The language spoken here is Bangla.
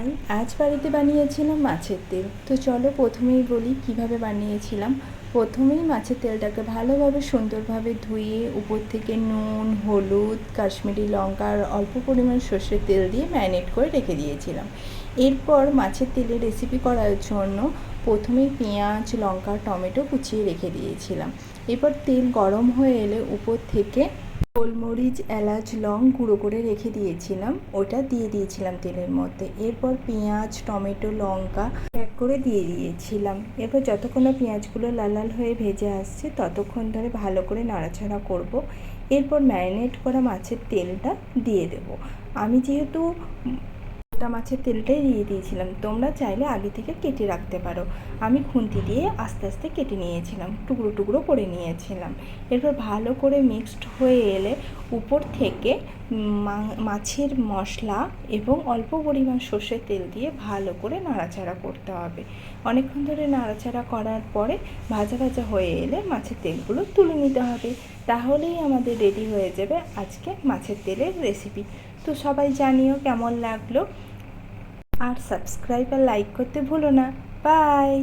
হাই, আজ বাড়িতে বানিয়েছিলাম মাছের তেল। তো চলো প্রথমেই বলি কিভাবে বানিয়েছিলাম। প্রথমেই মাছের তেলটাকে ভালোভাবে সুন্দরভাবে ধুয়ে উপর থেকে নুন, হলুদ, কাশ্মীরি লঙ্কা আর অল্প পরিমাণ সর্ষের তেল দিয়ে ম্যারিনেট করে রেখে দিয়েছিলাম। এরপর মাছের তেলের রেসিপি করার জন্য প্রথমেই পেঁয়াজ, লঙ্কা, টমেটো কুচিয়ে রেখে দিয়েছিলাম। এরপর তেল গরম হয়ে এলে উপর থেকে গোলমরিচ, এলাচ, লং গুঁড়ো করে রেখে দিয়েছিলাম, ওটা দিয়ে দিয়েছিলাম তেলের মধ্যে। এরপর পেঁয়াজ, টমেটো, লঙ্কা এক করে দিয়ে দিয়েছিলাম। এরপর যতক্ষণ না পেঁয়াজগুলো লাল লাল হয়ে ভেজে আসছে ততক্ষণ ধরে ভালো করে নাড়াচাড়া করব। এরপর ম্যারিনেট করা মাছের তেলটা দিয়ে দেব। আমি যেহেতু গোটা মাছের তেলটাই দিয়ে দিয়েছিলাম, তোমরা চাইলে আগে থেকে কেটে রাখতে পারো। আমি খুন্তি দিয়ে আস্তে আস্তে কেটে নিয়েছিলাম, টুকরো টুকরো করে নিয়েছিলাম। এরপর ভালো করে মিক্সড হয়ে এলে উপর থেকে মাছের মশলা এবং অল্প পরিমাণ সর্ষের তেল দিয়ে ভালো করে নাড়াচাড়া করতে হবে। অনেকক্ষণ ধরে নাড়াচাড়া করার পরে ভাজা ভাজা হয়ে এলে মাছের তেলগুলো তুলে নিতে হবে। তাহলেই আমাদের রেডি হয়ে যাবে আজকে মাছের তেলের রেসিপি। তো সবাই জানিও কেমন লাগলো, আর সাবস্ক্রাইব আর লাইক করতে ভুলো না। বাই।